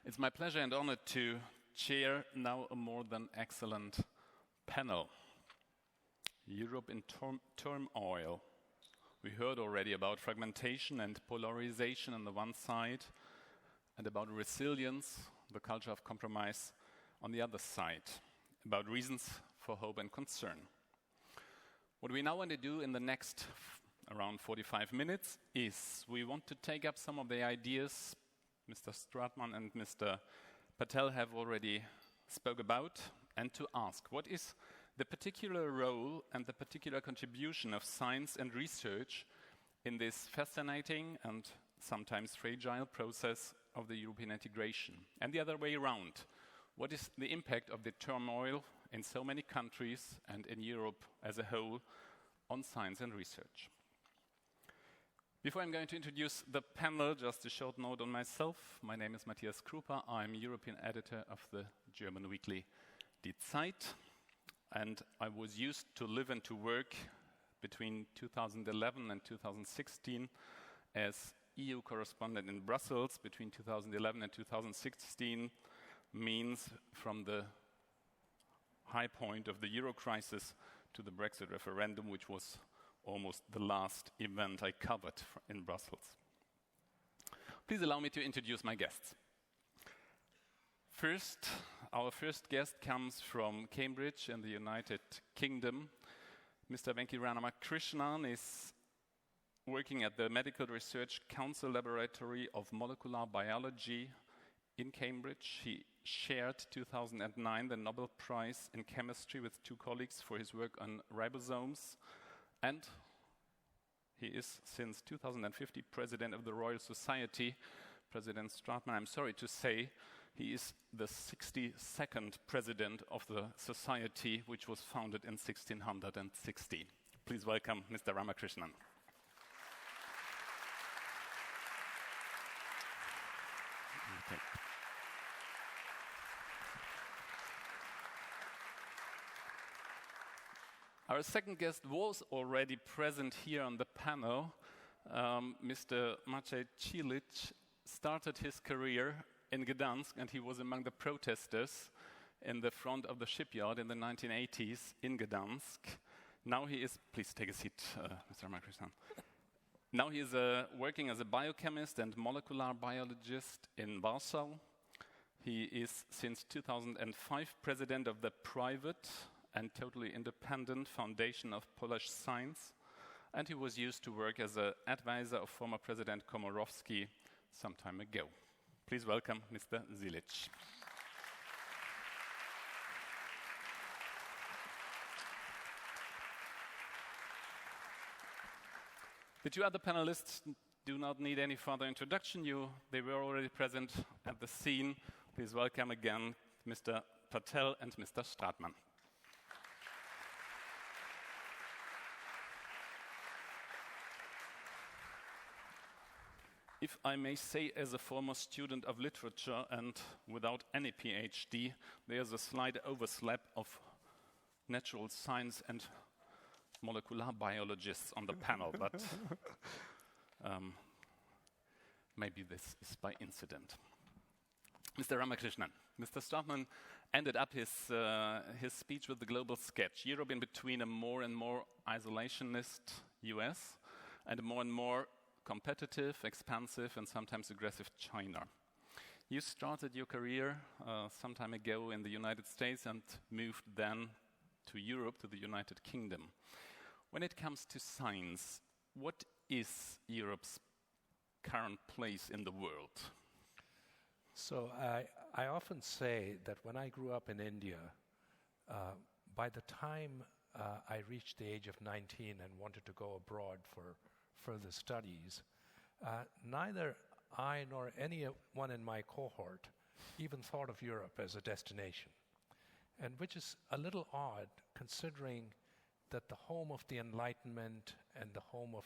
It's my pleasure and honor to chair now a more than excellent panel. Europe in turmoil. We heard already about fragmentation and polarization on the one side, and about resilience, the culture of compromise, on the other side, about reasons for hope and concern. What we now want to do in the next around 45 minutes is we want to take up some of the ideas Mr. Stratmann and Mr. Patel have already spoke about, and to ask, what is the particular role and the particular contribution of science and research in this fascinating and sometimes fragile process of the European integration? And the other way around, what is the impact of the turmoil in so many countries and in Europe as a whole on science and research? Before I'm going to introduce the panel, just a short note on myself. My name is Matthias Krupa. I'm European editor of the German weekly Die Zeit. And I was used to live and to work between 2011 and 2016 as EU correspondent in Brussels. Between 2011 and 2016 means from the high point of the Euro crisis to the Brexit referendum, which was almost the last event I covered in Brussels. Please allow me to introduce my guests. First, our first guest comes from Cambridge in the United Kingdom. Mr. Venki Ramakrishnan is working at the Medical Research Council Laboratory of Molecular Biology in Cambridge. He shared 2009 the Nobel Prize in Chemistry with two colleagues for his work on ribosomes. And he is, since 2050, President of the Royal Society. President Stratmann, I'm sorry to say, he is the 62nd President of the Society, which was founded in 1660. Please welcome Mr. Ramakrishnan. Okay. Our second guest was already present here on the panel. Mr. Maciej Żylicz started his career in Gdansk, and he was among the protesters in the front of the shipyard in the 1980s in Gdansk. Now he is, please take a seat, Mr. Ramakrishnan. Now he is working as a biochemist and molecular biologist in Warsaw. He is, since 2005, president of the private and totally independent Foundation of Polish Science, and he was used to work as an advisor of former President Komorowski some time ago. Please welcome Mr. Żylicz. The two other panelists do not need any further introduction. They were already present at the scene. Please welcome again Mr. Patel and Mr. Stratmann. If I may say, as a former student of literature and without any PhD, there's a slight overlap of natural science and molecular biologists on the panel, but maybe this is by incident. Mr. Ramakrishnan, Mr. Stratmann ended up his speech with the global sketch, Europe in between a more and more isolationist US and a more and more competitive, expansive, and sometimes aggressive China. You started your career some time ago in the United States and moved then to Europe, to the United Kingdom. When it comes to science, what is Europe's current place in the world? So I often say that when I grew up in India, by the time I reached the age of 19 and wanted to go abroad for further studies, neither I nor anyone in my cohort even thought of Europe as a destination, and which is a little odd considering that the home of the Enlightenment and the home of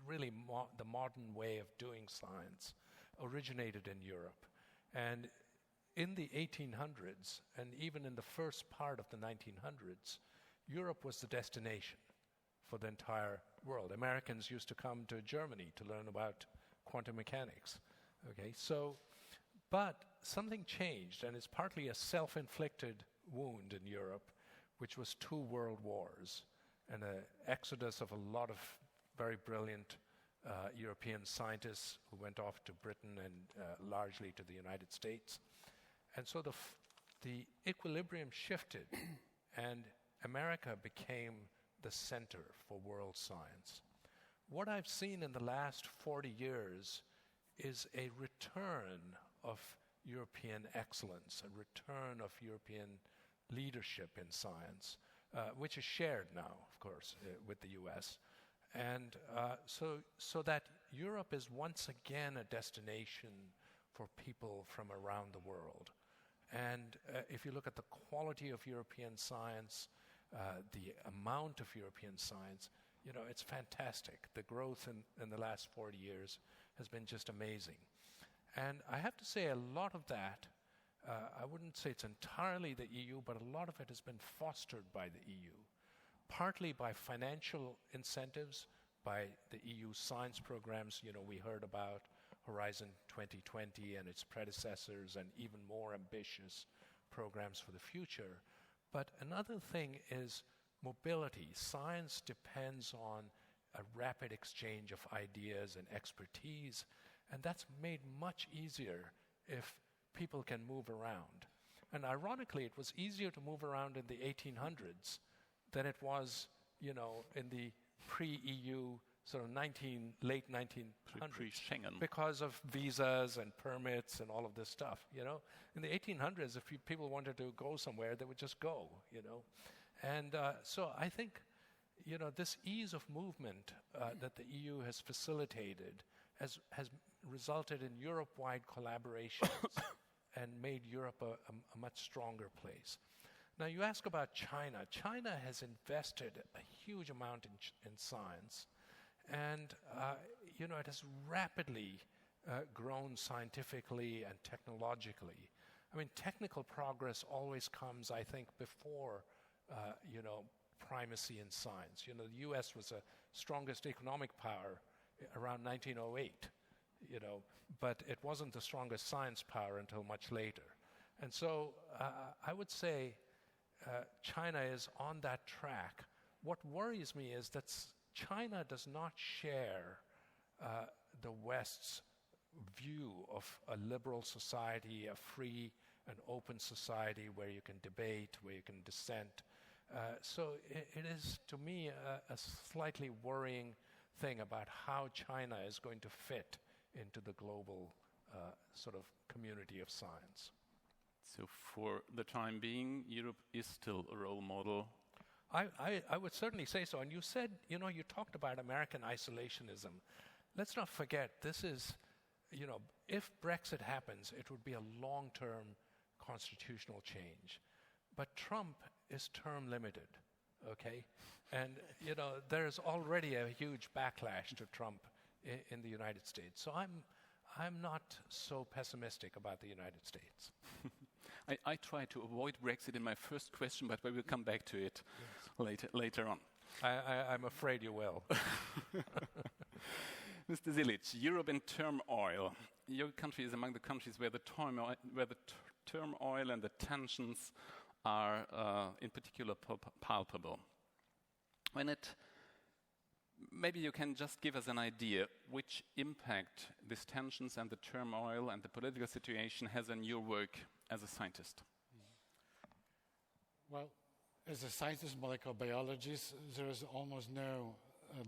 really the modern way of doing science originated in Europe. And in the 1800s, and even in the first part of the 1900s, Europe was the destination for the entire world. Americans used to come to Germany to learn about quantum mechanics. Okay, so But something changed, and it's partly a self-inflicted wound in Europe, which was 2 world wars and an exodus of a lot of very brilliant European scientists who went off to Britain and largely to the United States. And so the equilibrium shifted and America became the center for world science. What I've seen in the last 40 years is a return of European excellence, a return of European leadership in science, which is shared now, of course, with the US. And so that Europe is once again a destination for people from around the world. And if you look at the quality of European science, the amount of European science, you know, it's fantastic. The growth in the last 40 years has been just amazing. And I have to say a lot of that, I wouldn't say it's entirely the EU, but a lot of it has been fostered by the EU, partly by financial incentives, by the EU science programs. You know, we heard about Horizon 2020 and its predecessors and even more ambitious programs for the future. But another thing is mobility. Science depends on a rapid exchange of ideas and expertise, and that's made much easier if people can move around. And ironically, it was easier to move around in the 1800s than it was, you know, in the pre-EU sort of late 1900s, pre-Schengen, because of visas and permits and all of this stuff. You know, in the 1800s, if people wanted to go somewhere, they would just go. You know, and so I think, you know, this ease of movement that the EU has facilitated has resulted in Europe-wide collaborations and made Europe a much stronger place. Now, you ask about China. China has invested a huge amount in science, and you know, it has rapidly grown scientifically and technologically. I mean, technical progress always comes, I think, before you know, primacy in science. You know, the U.S. was the strongest economic power around 1908. You know, but it wasn't the strongest science power until much later. And so I would say China is on that track. What worries me is that China does not share the West's view of a liberal society, a free and open society where you can debate, where you can dissent. So it is, to me, a slightly worrying thing about how China is going to fit into the global sort of community of science. So for the time being, Europe is still a role model. I would certainly say so. And you said, you know, you talked about American isolationism. Let's not forget, this is, you know, if Brexit happens, it would be a long-term constitutional change. But Trump is term limited, okay? And, you know, there's already a huge backlash to Trump in the United States. So I'm not so pessimistic about the United States. I tried to avoid Brexit in my first question, but we will come back to it later on. I'm afraid you will. Mr. Żylicz, Europe in turmoil. Your country is among the countries where the turmoil and the tensions are in particular palpable. Maybe you can just give us an idea which impact these tensions and the turmoil and the political situation has on your work as a scientist. Well, as a scientist, molecular biologist, there is almost no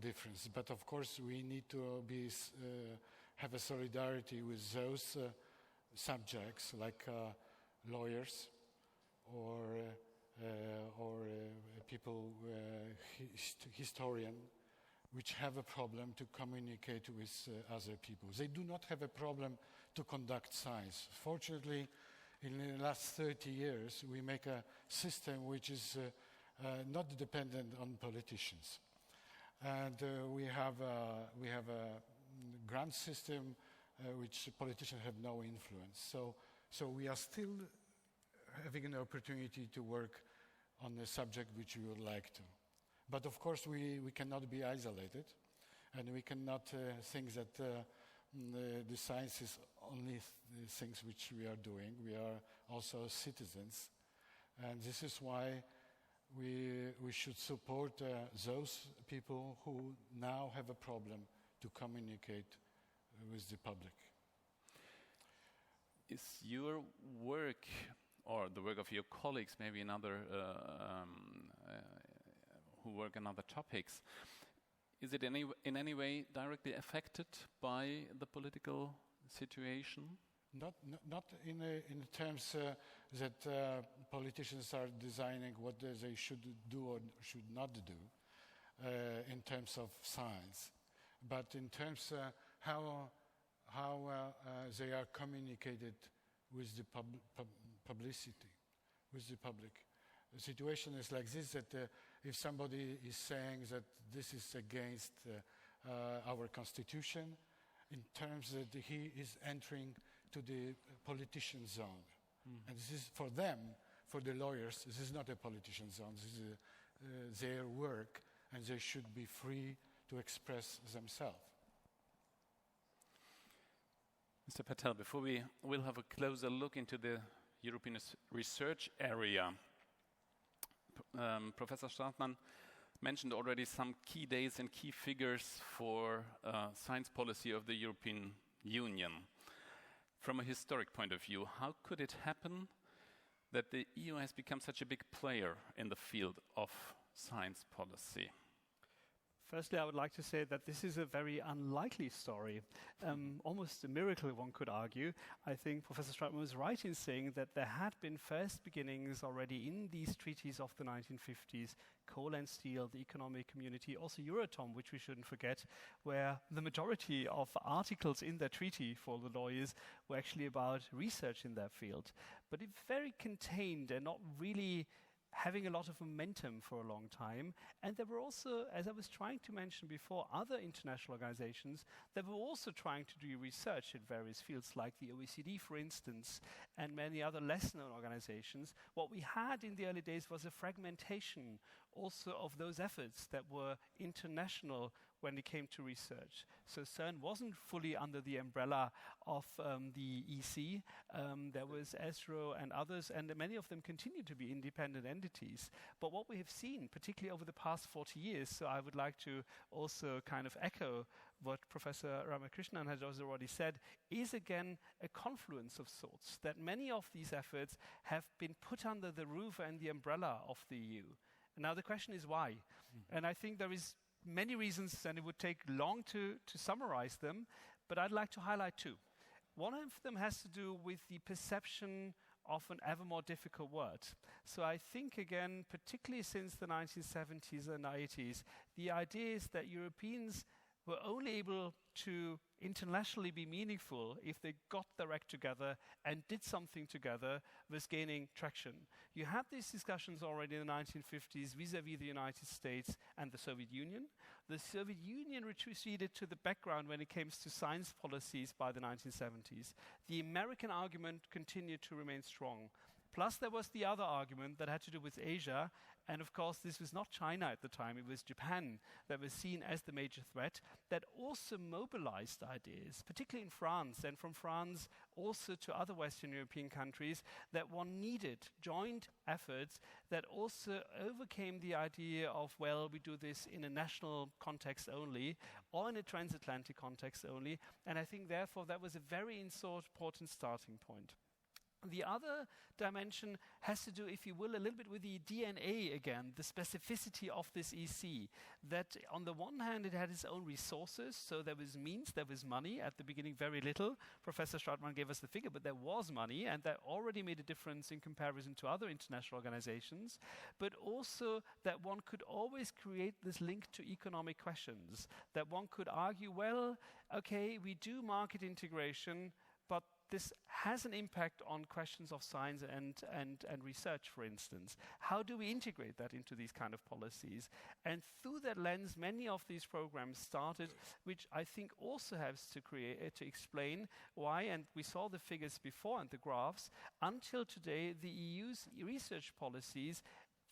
difference. But of course, we need to have a solidarity with those subjects, like lawyers or people, historian, which have a problem to communicate with other people. They do not have a problem to conduct science. Fortunately, in the last 30 years, we make a system which is not dependent on politicians. And we have a grant system which politicians have no influence. So we are still having an opportunity to work on a subject which we would like to. But of course, we cannot be isolated, and we cannot think that the science is only the things which we are doing. We are also citizens. And this is why we should support those people who now have a problem to communicate with the public. Is your work, or the work of your colleagues, maybe another who work on other topics, is it in any way directly affected by the political situation? Not in terms that politicians are designing what they should do or should not do in terms of science, but in terms how they are communicated with the publicity, with the public. The situation is like this, that if somebody is saying that this is against our constitution, in terms that he is entering to the politician zone. And this is for them, for the lawyers, this is not a politician zone, this is their work, and they should be free to express themselves. Mr. Patel, before we will have a closer look into the European research area, Professor Stratmann mentioned already some key dates and key figures for science policy of the European Union. From a historic point of view, how could it happen that the EU has become such a big player in the field of science policy? Firstly, I would like to say that this is a very unlikely story, almost a miracle, one could argue. I think Professor Stratmann was right in saying that there had been first beginnings already in these treaties of the 1950s, coal and steel, the economic community, also Euratom, which we shouldn't forget, where the majority of articles in the treaty for the lawyers were actually about research in their field. But it's very contained and not really having a lot of momentum for a long time. And there were also, as I was trying to mention before, other international organizations that were also trying to do research in various fields, like the OECD, for instance, and many other less-known organizations. What we had in the early days was a fragmentation also of those efforts that were international when it came to research. So CERN wasn't fully under the umbrella of the EC. There was ESRO and others, and many of them continue to be independent entities. But what we have seen, particularly over the past 40 years, so I would like to also kind of echo what Professor Ramakrishnan has also already said, is again a confluence of sorts, that many of these efforts have been put under the roof and the umbrella of the EU. And now the question is why? And I think there is many reasons, and it would take long to summarize them, but I'd like to highlight two. One of them has to do with the perception of an ever more difficult word. So I think, again, particularly since the 1970s and 80s, the idea is that Europeans were only able to internationally be meaningful if they got their act together and did something together, was gaining traction. You had these discussions already in the 1950s vis-à-vis the United States and the Soviet Union. The Soviet Union retreated to the background when it came to science policies by the 1970s. The American argument continued to remain strong. Plus there was the other argument that had to do with Asia, and of course this was not China at the time, it was Japan that was seen as the major threat, that also mobilized ideas, particularly in France, and from France also to other Western European countries, that one needed joint efforts that also overcame the idea of, well, we do this in a national context only, or in a transatlantic context only, and I think therefore that was a very important starting point. The other dimension has to do, if you will, a little bit with the DNA again, the specificity of this EC. That on the one hand it had its own resources, so there was means, there was money, at the beginning very little. Professor Stratmann gave us the figure, but there was money, and that already made a difference in comparison to other international organizations. But also that one could always create this link to economic questions, that one could argue, well, okay, we do market integration, but this has an impact on questions of science and research, for instance. How do we integrate that into these kind of policies? And through that lens, many of these programs started, which I think also has to explain why, and we saw the figures before and the graphs, until today the EU's research policies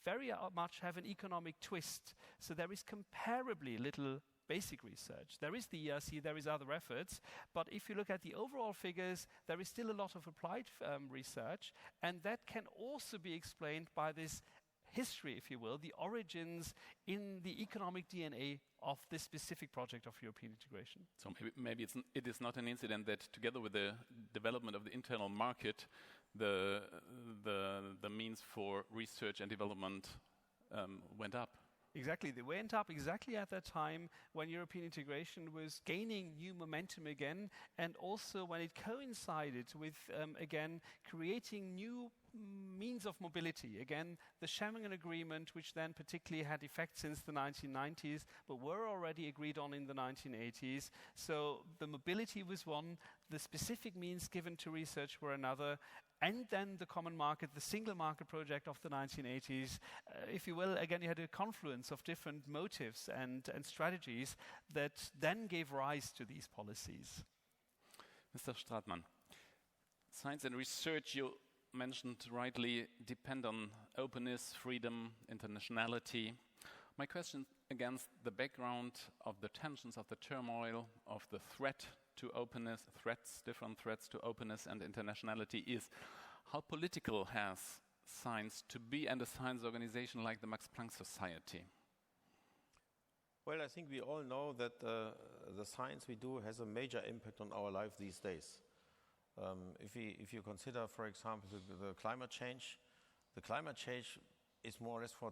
very much have an economic twist. So there is comparably little basic research. There is the ERC, there is other efforts, but if you look at the overall figures, there is still a lot of applied research, and that can also be explained by this history, if you will, the origins in the economic DNA of this specific project of European integration. So maybe it is not an incident that together with the development of the internal market, the means for research and development went up. Exactly, they went up exactly at that time when European integration was gaining new momentum again, and also when it coincided with, again, creating new means of mobility. Again, the Schengen Agreement, which then particularly had effect since the 1990s, but were already agreed on in the 1980s. So the mobility was one, the specific means given to research were another, and then the common market, the single market project of the 1980s. If you will, again, you had a confluence of different motives and strategies that then gave rise to these policies. Mr. Stratmann, science and research, you mentioned rightly, depend on openness, freedom, internationality. My question, against the background of the tensions, of the turmoil, of the threat to openness, different threats to openness and internationality, is how political has science to be and a science organization like the Max-Planck Society? Well, I think we all know that the science we do has a major impact on our life these days. If you consider, for example, the climate change is more or less for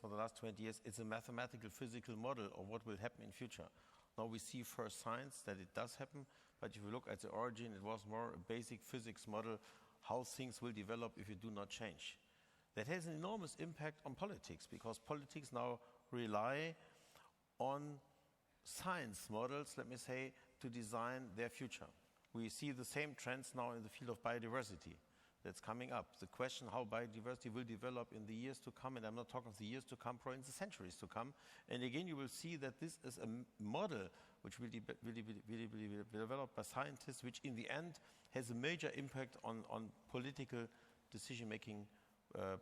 the last 20 years, it's a mathematical physical model of what will happen in future. Now we see first signs that it does happen, but if you look at the origin, it was more a basic physics model, how things will develop if you do not change. That has an enormous impact on politics, because politics now rely on science models, let me say, to design their future. We see the same trends now in the field of biodiversity that's coming up. The question how biodiversity will develop in the years to come, and I'm not talking of the years to come, probably in the centuries to come. And again, you will see that this is a model which will be developed by scientists, which in the end has a major impact on political decision-making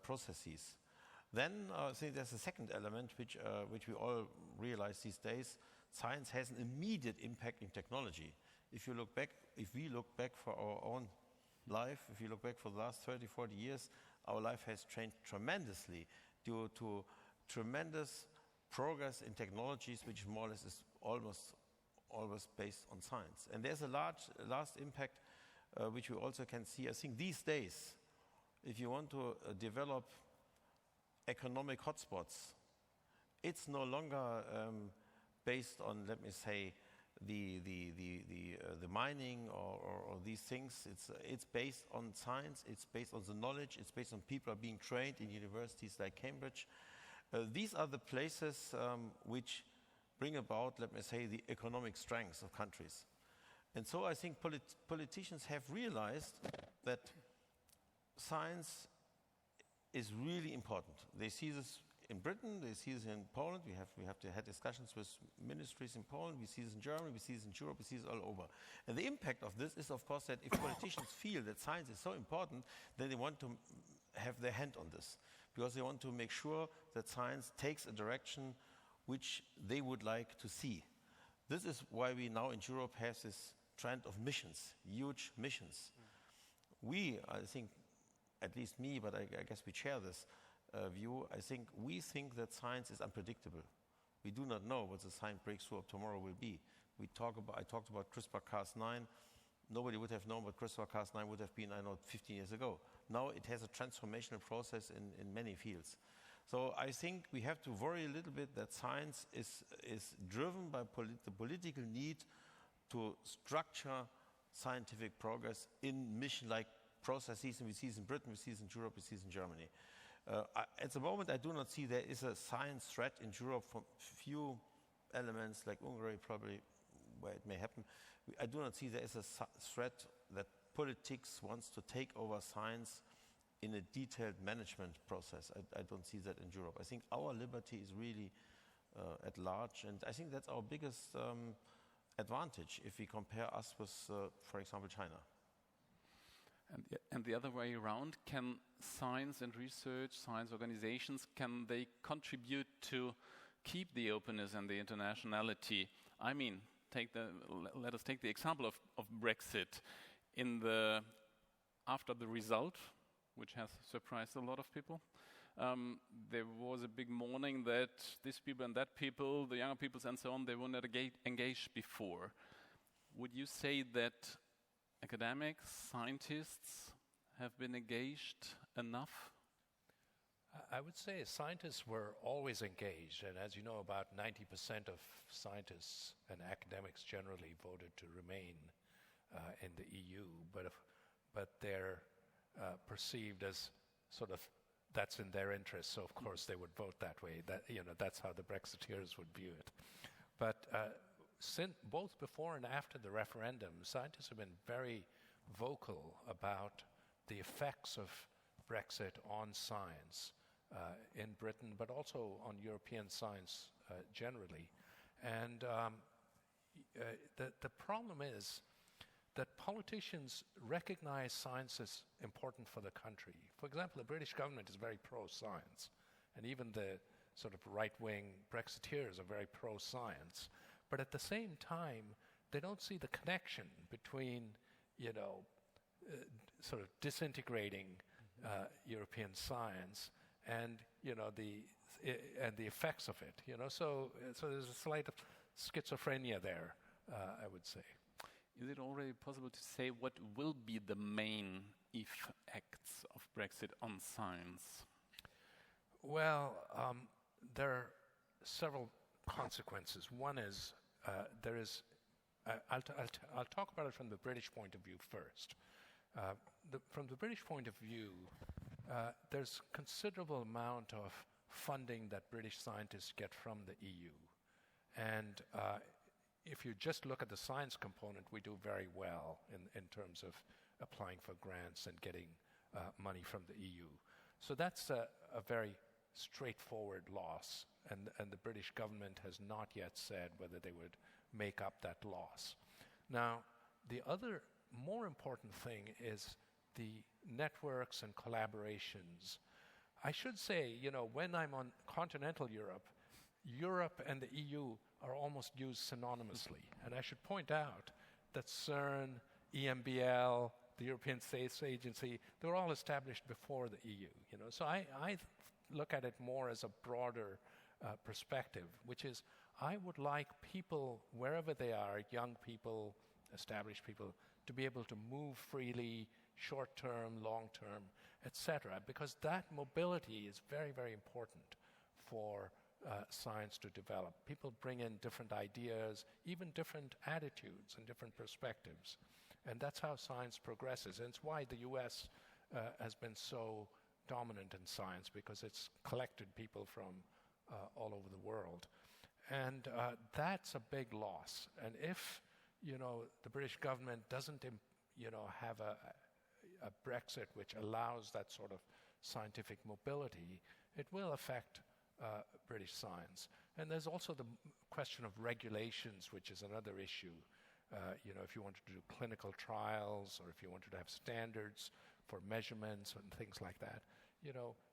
processes. Then I think there's a second element which we all realize these days. Science has an immediate impact in technology. If we look back for our own life, if you look back for the last 30, 40 years, our life has changed tremendously due to tremendous progress in technologies, which more or less is almost always based on science. And there's a last impact which we also can see. I think these days, if you want to develop economic hotspots, it's no longer based on, let me say, the mining or these things. It's based on science, it's based on the knowledge, it's based on people are being trained in universities like Cambridge. These are the places which bring about, let me say, the economic strengths of countries. And so I think politicians have realized that science is really important. They see this in Britain, they see this in Poland. We have had discussions with ministries in Poland. We see this in Germany. We see this in Europe. We see this all over. And the impact of this is, of course, that if politicians feel that science is so important, then they want to have their hand on this, because they want to make sure that science takes a direction which they would like to see. This is why we now in Europe have this trend of missions, huge missions. We, I think, at least me, but I guess we share this view, we think that science is unpredictable. We do not know what the science breakthrough of tomorrow will be. I talked about CRISPR-Cas9. Nobody would have known what CRISPR-Cas9 would have been, 15 years ago. Now it has a transformational process in many fields. So I think we have to worry a little bit that science is driven by the political need to structure scientific progress in mission-like processes, and we see this in Britain, we see this in Europe, we see this in Germany. At the moment, I do not see there is a science threat in Europe from few elements, like Hungary probably, where it may happen. I do not see there is a threat that politics wants to take over science in a detailed management process. I don't see that in Europe. I think our liberty is really at large, and I think that's our biggest advantage if we compare us with, for example, China. And the other way around, can science and research, science organizations, can they contribute to keep the openness and the internationality? I mean, let us take the example of Brexit. After the result, which has surprised a lot of people, there was a big mourning that these people and that people, the younger peoples and so on, they were not engaged before. Would you say that academics, scientists have been engaged enough? I would say scientists were always engaged, and as you know, about 90% of scientists and academics generally voted to remain in the EU, but they're perceived as sort of that's in their interest, so of course they would vote that way. That's how the Brexiteers would view it. But both before and after the referendum, scientists have been very vocal about the effects of Brexit on science in Britain, but also on European science generally. And the problem is that politicians recognize science as important for the country. For example, the British government is very pro-science, and even the sort of right-wing Brexiteers are very pro-science. But at the same time, they don't see the connection between, sort of disintegrating European science and the effects of it. So there's a slight schizophrenia there, I would say. Is it already possible to say what will be the main effects of Brexit on science? Well, there are several consequences. One is I'll talk about it from the British point of view first. From the British point of view, there's considerable amount of funding that British scientists get from the EU. And if you just look at the science component, we do very well in terms of applying for grants and getting money from the EU. So that's a very straightforward loss, and the British government has not yet said whether they would make up that loss. Now, the other more important thing is the networks and collaborations. I should say, when I'm on continental Europe and the EU are almost used synonymously. And I should point out that CERN, EMBL, the European Space Agency, they were all established before the EU. So I look at it more as a broader perspective, which is I would like people, wherever they are, young people, established people, to be able to move freely, short-term, long-term, etc., because that mobility is very, very important for science to develop. People bring in different ideas, even different attitudes and different perspectives. And that's how science progresses. And it's why the US has been so dominant in science, because it's collected people from all over the world. And that's a big loss. And if, the British government doesn't, have a Brexit which allows that sort of scientific mobility, it will affect British science. And there's also the question of regulations, which is another issue. If you wanted to do clinical trials, or if you wanted to have standards for measurements and things like that,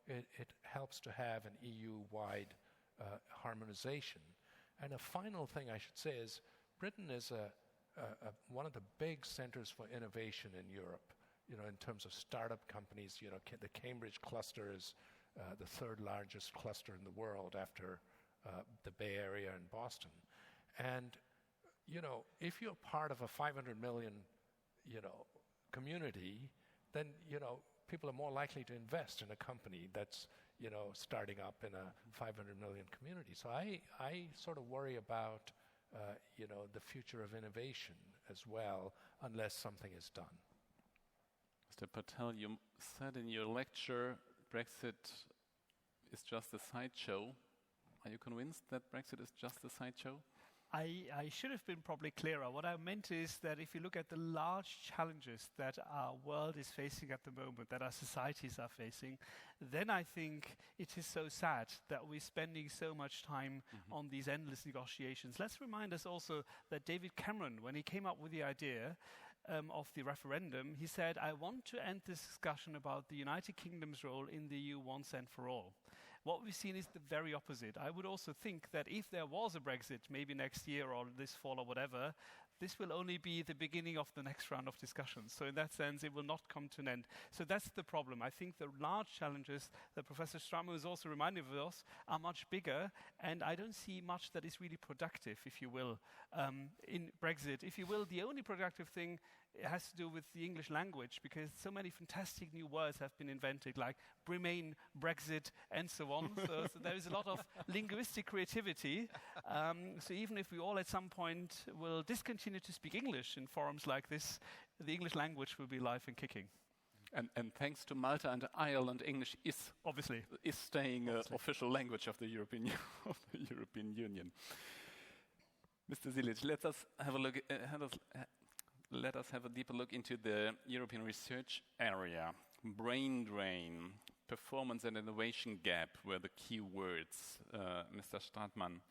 it helps to have an EU-wide harmonization. And a final thing I should say is Britain is one of the big centers for innovation in Europe, in terms of startup companies. The Cambridge cluster is the third largest cluster in the world after the Bay Area and Boston. And, if you're part of a 500 million, community, then, people are more likely to invest in a company that's, starting up in a 500 million community. So I sort of worry about, the future of innovation as well, unless something is done. Mr. Patel, you said in your lecture Brexit is just a sideshow. Are you convinced that Brexit is just a sideshow? I should have been probably clearer. What I meant is that if you look at the large challenges that our world is facing at the moment, that our societies are facing, then I think it is so sad that we're spending so much time on these endless negotiations. Let's remind us also that David Cameron, when he came up with the idea of the referendum, he said, I want to end this discussion about the United Kingdom's role in the EU once and for all. What we've seen is the very opposite. I would also think that if there was a Brexit, maybe next year or this fall or whatever, this will only be the beginning of the next round of discussions. So in that sense, it will not come to an end. So that's the problem. I think the large challenges that Professor Stratmann was also reminding of us are much bigger, and I don't see much that is really productive, if you will, in Brexit. If you will, the only productive thing has to do with the English language, because so many fantastic new words have been invented, like Remain, Brexit, and so on. so there is a lot of linguistic creativity. So even if we all at some point will discontinue to speak English in forums like this, the English language will be alive and kicking. And thanks to Malta and Ireland, English is staying official language of the European Union. Mr. Żylicz, let us have a look. Let us have a deeper look into the European research area. Brain drain, performance and innovation gap were the key words Mr. Stratmann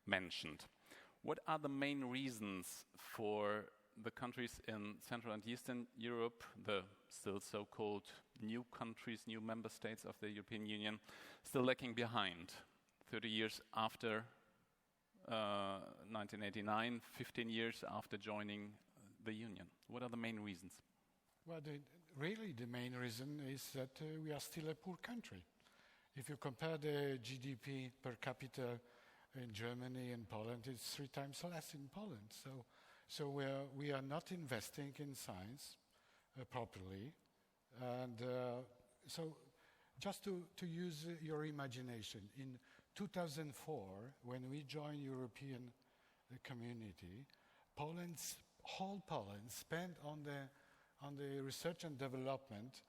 mentioned. What are the main reasons for the countries in Central and Eastern Europe, the still so-called new countries, new member states of the European Union, still lagging behind 30 years after 1989, 15 years after joining the Union? What are the main reasons? Well, really the main reason is that we are still a poor country. If you compare the GDP per capita in Germany and Poland, it's 3 times less in Poland. So we are not investing in science properly. And so just to use your imagination, in 2004, when we joined European community, whole Poland spent on the research and development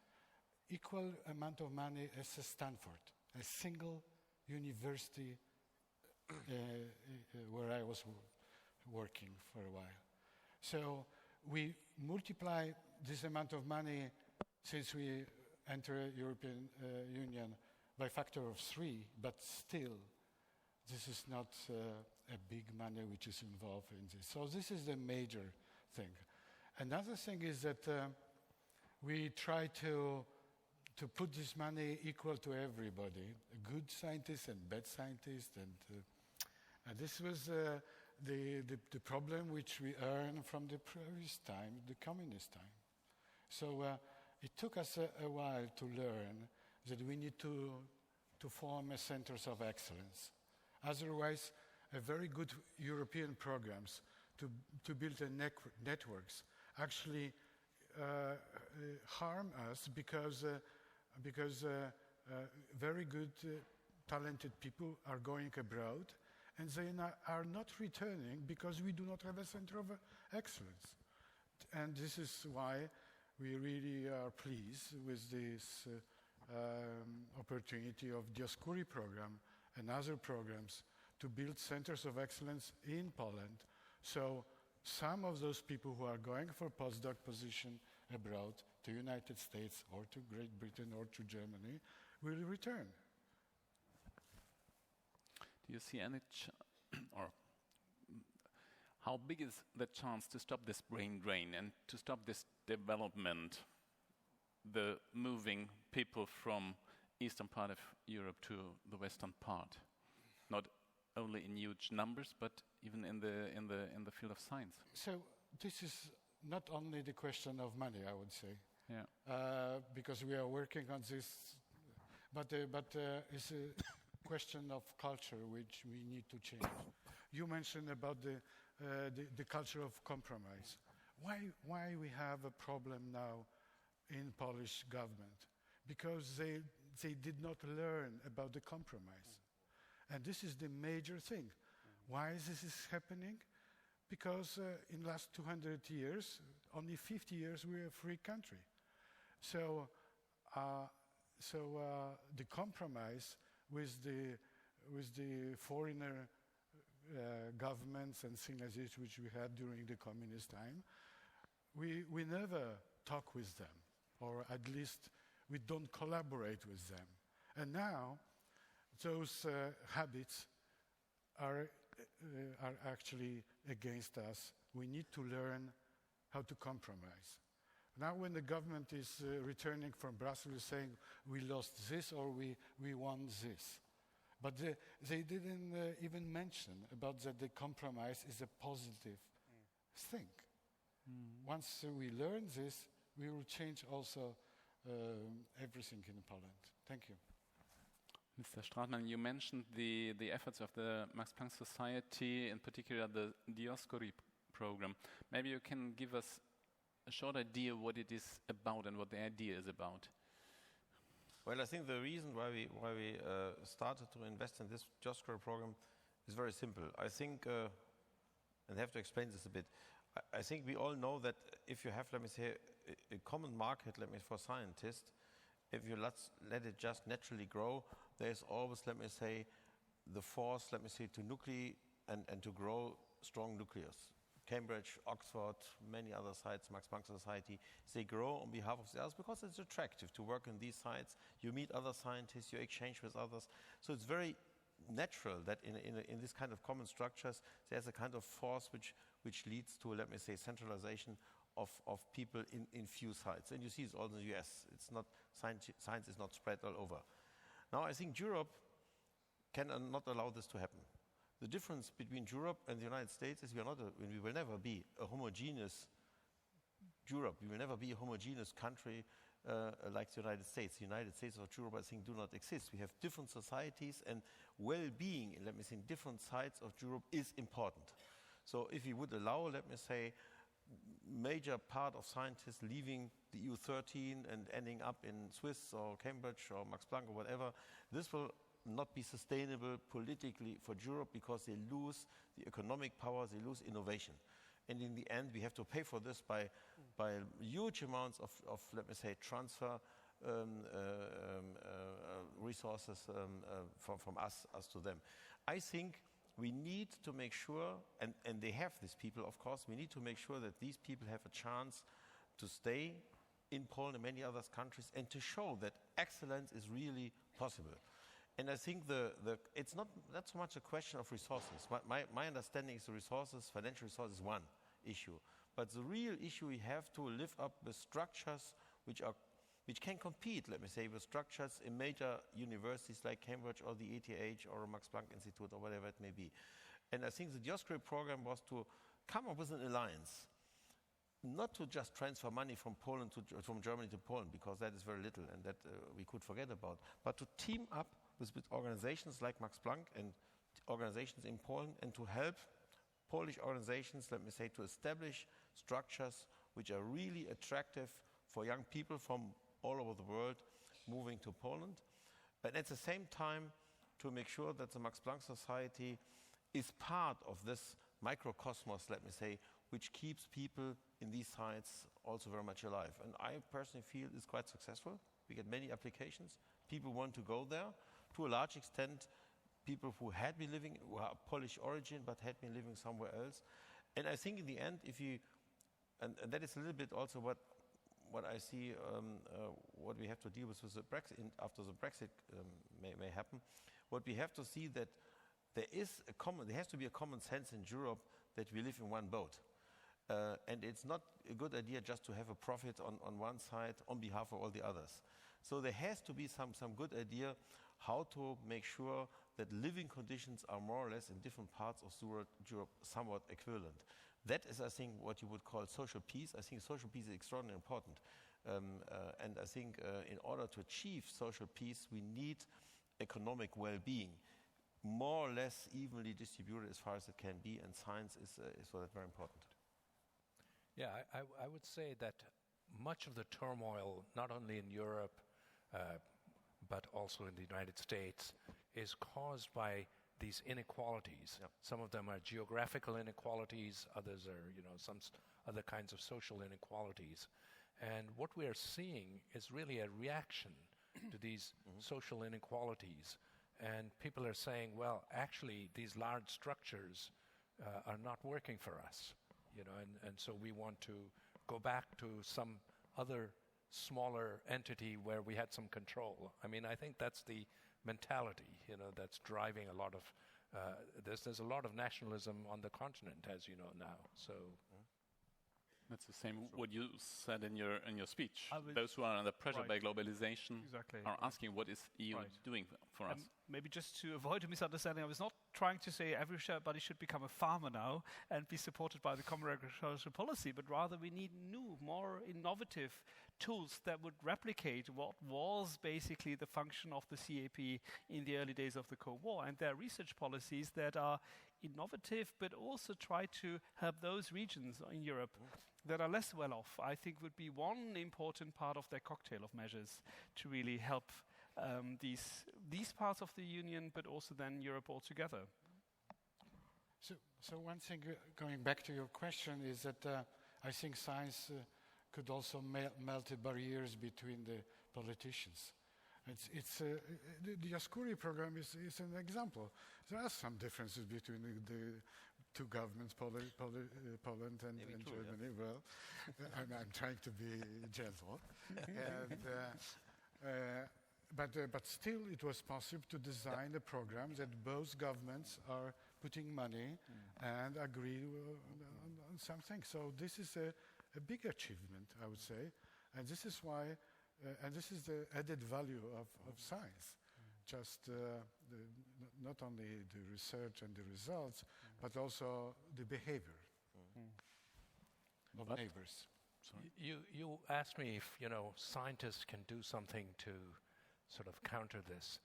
equal amount of money as Stanford, a single university where I was working for a while. So we multiply this amount of money since we enter European Union by factor of 3, but still this is not a big money which is involved in this. So this is the major thing. Another thing is that we try to put this money equal to everybody, good scientists and bad scientists, and this was the problem which we earned from the previous time, the communist time. So it took us a while to learn that we need to form centers of excellence. Otherwise, a very good European programs to build networks actually harm us because very good, talented people are going abroad and they are not returning because we do not have a center of excellence. And this is why we really are pleased with this opportunity of Dioscuri program and other programs to build centers of excellence in Poland. So some of those people who are going for postdoc position abroad to United States or to Great Britain or to Germany will return. Do you see any or how big is the chance to stop this brain drain and to stop this development, the moving people from eastern part of Europe to the western part? Not only in huge numbers, but even in the field of science. So this is not only the question of money, I would say, because we are working on this, but it's a question of culture which we need to change. You mentioned about the culture of compromise. Why we have a problem now in Polish government? Because they did not learn about the compromise. And this is the major thing. Why this is happening? Because in the last 200 years, only 50 years, we're a free country. So the compromise with the foreigner governments and things like this, which we had during the communist time, we never talk with them, or at least we don't collaborate with them. And now, those habits are actually against us. We need to learn how to compromise. Now when the government is returning from Brussels saying we lost this or we won this, But they didn't even mention about that the compromise is a positive thing. Once we learn this, we will change also everything in Poland. Thank you. Mr. Stratmann, you mentioned the efforts of the Max-Planck Society, in particular the Dioscuri program. Maybe you can give us a short idea what it is about and what the idea is about. Well, I think the reason why we started to invest in this Dioscuri program is very simple. I think, and I have to explain this a bit, I think we all know that if you have, let me say, a common market, let me for scientists, if you let it just naturally grow, there's always, let me say, the force, let me say, to nuclei and to grow strong nucleus. Cambridge, Oxford, many other sites, Max-Planck Society, they grow on behalf of the others because it's attractive to work in these sites. You meet other scientists, you exchange with others. So it's very natural that in this kind of common structures, there's a kind of force which leads to, let me say, centralization of people in few sites. And you see it's all in the US. It's not, science is not spread all over. Now I think Europe cannot allow this to happen. The difference between Europe and the United States is we will never be a homogeneous Europe. We will never be a homogeneous country like the United States. The United States or Europe, I think, do not exist. We have different societies, and well-being, let me say, in different sides of Europe is important. So if we would allow, let me say, major part of scientists leaving the EU13 and ending up in Swiss or Cambridge or Max-Planck or whatever, this will not be sustainable politically for Europe because they lose the economic power, they lose innovation. And in the end, we have to pay for this by huge amounts of let me say, transfer resources from us to them. I think we need to make sure, and they have these people, of course, we need to make sure that these people have a chance to stay in Poland and many other countries and to show that excellence is really possible. And I think it's not so much a question of resources. My understanding is the resources, financial resources is one issue. But the real issue, we have to live up with structures which can compete, let me say, with structures in major universities like Cambridge or the ETH or Max-Planck Institute or whatever it may be. And I think the Dioscuri program was to come up with an alliance, not to just transfer money from Germany to Poland, because that is very little and that we could forget about, but to team up with organizations like Max-Planck and organizations in Poland and to help Polish organizations, let me say, to establish structures which are really attractive for young people from all over the world moving to Poland. But at the same time, to make sure that the Max-Planck Society is part of this microcosmos, let me say, which keeps people in these sites also very much alive. And I personally feel it's quite successful. We get many applications. People want to go there. To a large extent, people who are Polish origin but had been living somewhere else. And I think in the end, and that is a little bit also what I see, what we have to deal with the Brexit, after the Brexit may happen, what we have to see that there has to be a common sense in Europe that we live in one boat. And it's not a good idea just to have a profit on one side on behalf of all the others. So there has to be some good idea how to make sure that living conditions are more or less in different parts of Europe somewhat equivalent. That is, I think, what you would call social peace. I think social peace is extraordinarily important. And I think in order to achieve social peace, we need economic well-being, more or less evenly distributed as far as it can be, and science is for that very important. Yeah, I would say that much of the turmoil, not only in Europe, but also in the United States, is caused by these inequalities. Yep. Some of them are geographical inequalities, others are, some other kinds of social inequalities. And what we are seeing is really a reaction to these social inequalities. And people are saying, well, actually, these large structures are not working for us, and so we want to go back to some other smaller entity where we had some control. I mean, I think that's the mentality, that's driving a lot of, there's a lot of nationalism on the continent, as you know now. So That's the same what you said in your speech. Those who are under pressure by globalization are asking what is EU doing for us. Maybe just to avoid a misunderstanding, I was not trying to say everybody should become a farmer now and be supported by the common agricultural policy, but rather we need new, more innovative tools that would replicate what was basically the function of the CAP in the early days of the Cold War. And there are research policies that are innovative, but also try to help those regions in Europe that are less well off. I think would be one important part of their cocktail of measures to really help these parts of the Union, but also then Europe altogether. So one thing, going back to your question, is that I think science could also melt the barriers between the politicians. The Ascuri program is an example. There are some differences between the two governments, Poland and Germany. Yeah. Well, I'm trying to be gentle. But still it was possible to design a program that both governments are putting money and agree on something. So this is a big achievement, I would say. And this is why, and this is the added value of science. Just not only the research and the results, but also the behavior of neighbors. Sorry. You asked me if scientists can do something to sort of counter this,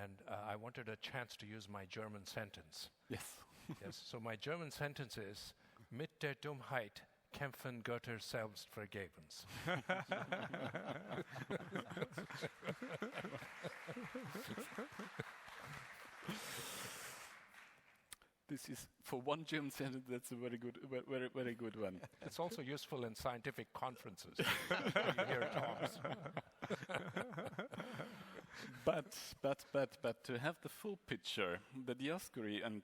and I wanted a chance to use my German sentence. Yes. Yes. So my German sentence is: Mit der Dummheit kämpfen Götter selbst vergebens. This is, for one German sentence, that's a very good one. It's also useful in scientific conferences. You hear talks. But to have the full picture, the Dioscuri, and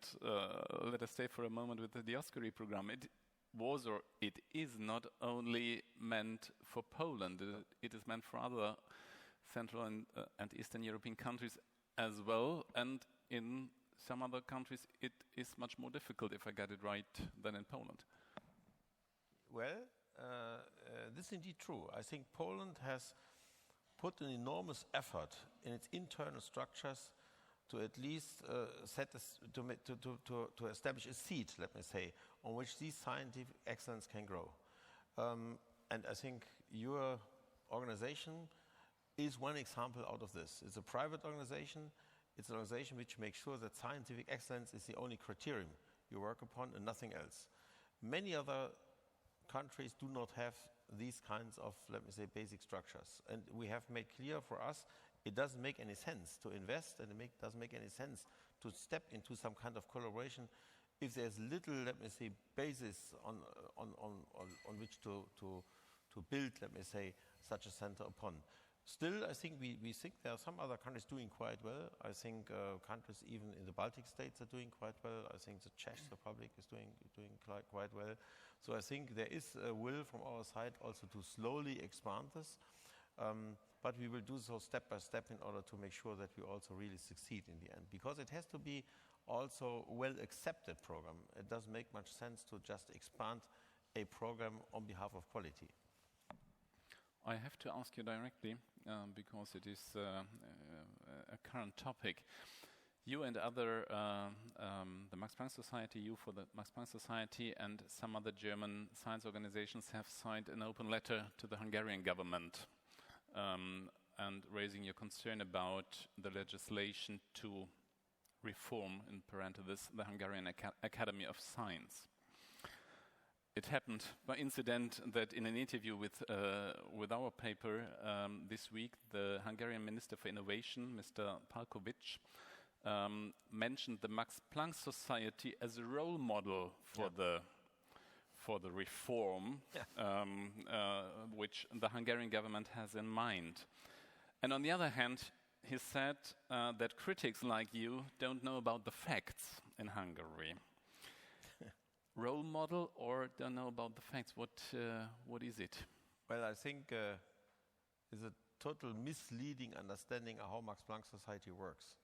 let us stay for a moment with the Dioscuri program, it was or it is not only meant for Poland, it is meant for other Central and Eastern European countries as well, and in some other countries it is much more difficult, if I get it right, than in Poland. Well, this is indeed true. I think Poland has put an enormous effort in its internal structures to at least to establish a seat, let me say, on which these scientific excellence can grow. And I think your organization is one example out of this. It's a private organization. It's an organization which makes sure that scientific excellence is the only criterion you work upon and nothing else. Many other countries do not have these kinds of, let me say, basic structures. And we have made clear for us it doesn't make any sense to invest, and it doesn't make any sense to step into some kind of collaboration if there's little, let me say, basis on which to build, let me say, such a center upon. Still, I think we think there are some other countries doing quite well. I think countries even in the Baltic states are doing quite well. I think the Czech Republic is doing quite well. So I think there is a will from our side also to slowly expand this. But we will do so step by step in order to make sure that we also really succeed in the end. Because it has to be also a well-accepted program. It doesn't make much sense to just expand a program on behalf of quality. I have to ask you directly, because it is a current topic. You and other, the Max-Planck Society, you for the Max-Planck Society, and some other German science organizations have signed an open letter to the Hungarian government and raising your concern about the legislation to reform, in parentheses, the Hungarian Academy of Science. It happened by incident that in an interview with our paper this week, the Hungarian Minister for Innovation, Mr. Palkovic, mentioned the Max-Planck Society as a role model for the reform which the Hungarian government has in mind. And on the other hand, he said that critics like you don't know about the facts in Hungary. Role model or don't know about the facts? What is it? Well, I think it's a total misleading understanding of how Max-Planck Society works.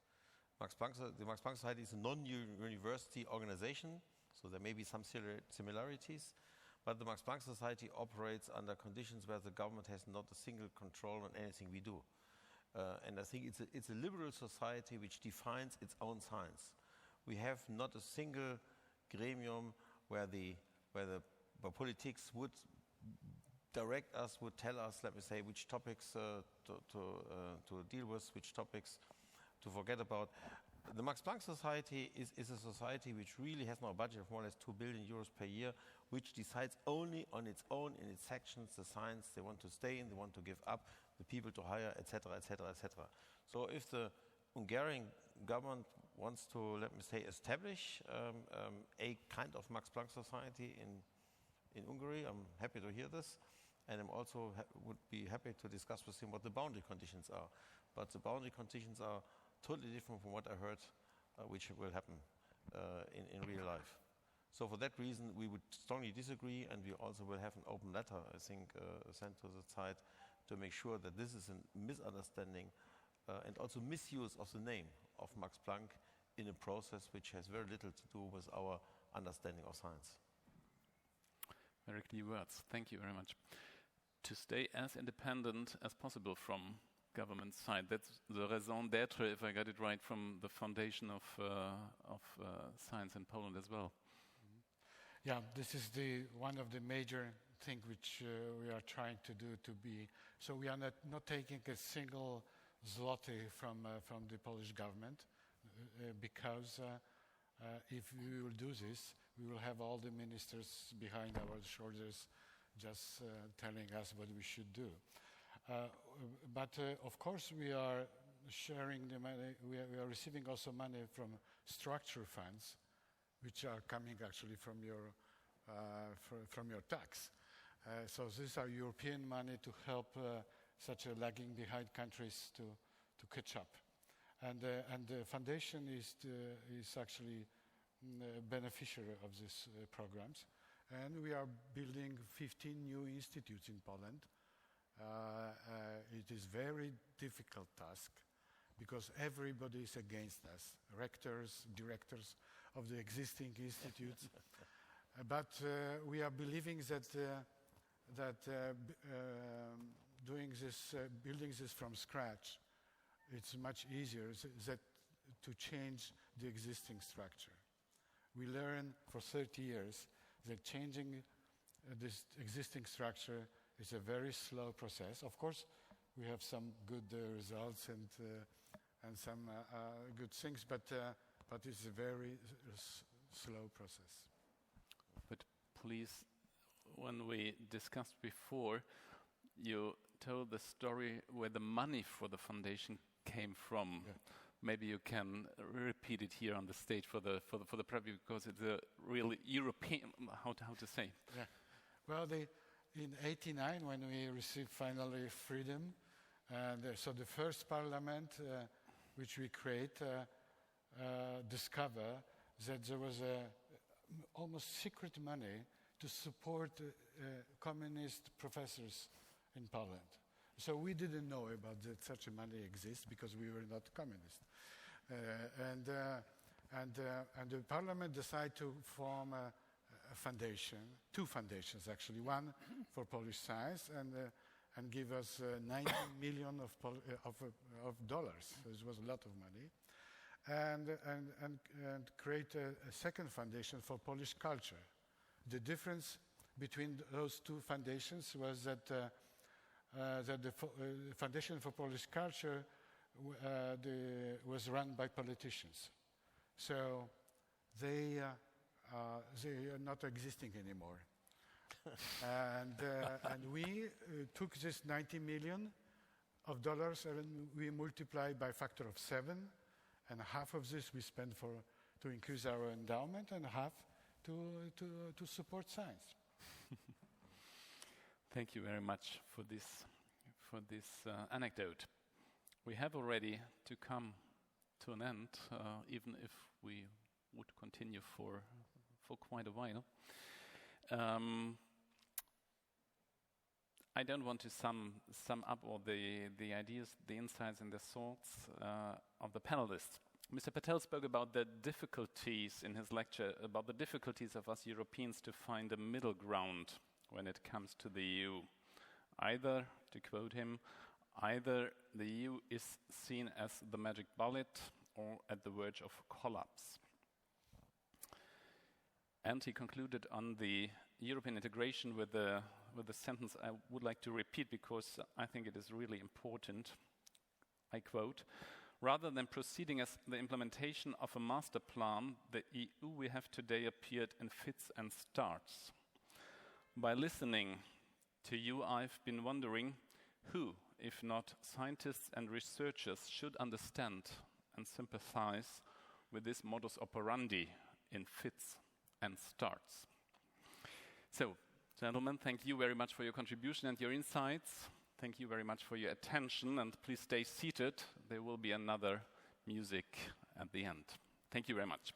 The Max-Planck Society is a non-university organization, so there may be some similarities, But the Max-Planck Society operates under conditions where the government has not a single control on anything we do. And I think it's a liberal society which defines its own science. We have not a single gremium where politics would direct us, would tell us, let me say, which topics to deal with, which topics to forget about. The Max-Planck Society is a society which really has now a budget of more or less 2 billion euros per year, which decides only on its own, in its sections, the science they want to stay in, they want to give up, the people to hire, etc., etc., etc. So if the Hungarian government wants to, let me say, establish a kind of Max-Planck Society in Hungary, I'm happy to hear this, and I'm also would be happy to discuss with him what the boundary conditions are. But the boundary conditions are totally different from what I heard, which will happen in real life. So for that reason, we would strongly disagree, and we also will have an open letter, I think, sent to the Zeit to make sure that this is a misunderstanding and also misuse of the name of Max Planck in a process which has very little to do with our understanding of science. Very clear words. Thank you very much. To stay as independent as possible from government side. That's the raison d'être, if I got it right, from the foundation of science in Poland as well. Yeah, this is one of the major things which we are trying to do to be. So we are not taking a single zloty from the Polish government because if we will do this, we will have all the ministers behind our shoulders just telling us what we should do. But of course we are sharing the money, we are receiving also money from structure funds, which are coming actually from your tax. So these are European money to help such a lagging behind countries to catch up. And the foundation is actually beneficiary of these programs. And we are building 15 new institutes in Poland. It is very difficult task because everybody is against us, rectors, directors of the existing institutes. But we are believing that doing this, building this from scratch, it's much easier to change the existing structure. We learn for 30 years that changing this existing structure is a very slow process. Of course, we have some good results and some good things, but it's a very slow process. But please, when we discussed before, you told the story where the money for the foundation came from. Yeah. Maybe you can repeat it here on the stage for the preview, because it's a really European. How to say? Yeah. Well, in '89, when we received finally freedom, and so the first parliament which we create discovered that there was almost secret money to support communist professors in Poland. So we didn't know about that such a money exists because we were not communist. And the parliament decided to form a foundation, two foundations actually, one for Polish science and give us 90 million of dollars. So it was a lot of money. And create a second foundation for Polish culture. The difference between those two foundations was that the Foundation for Polish Culture was run by politicians. So they are not existing anymore. and we took this 90 million of dollars and we multiplied by a factor of 7, and half of this we spent to increase our endowment and half to support science. Thank you very much for this anecdote. We have already to come to an end, even if we would continue for quite a while. I don't want to sum up all the ideas, the insights, and the thoughts of the panelists. Mr. Patel spoke about the difficulties in his lecture, about the difficulties of us Europeans to find a middle ground when it comes to the EU. Either, to quote him, either the EU is seen as the magic bullet or at the verge of collapse. And he concluded on the European integration with a sentence I would like to repeat because I think it is really important. I quote, "Rather than proceeding as the implementation of a master plan, the EU we have today appeared in fits and starts. By listening to you, I've been wondering who, if not scientists and researchers, should understand and sympathize with this modus operandi in fits and starts." So, gentlemen, thank you very much for your contribution and your insights. Thank you very much for your attention, and please stay seated. There will be another music at the end. Thank you very much.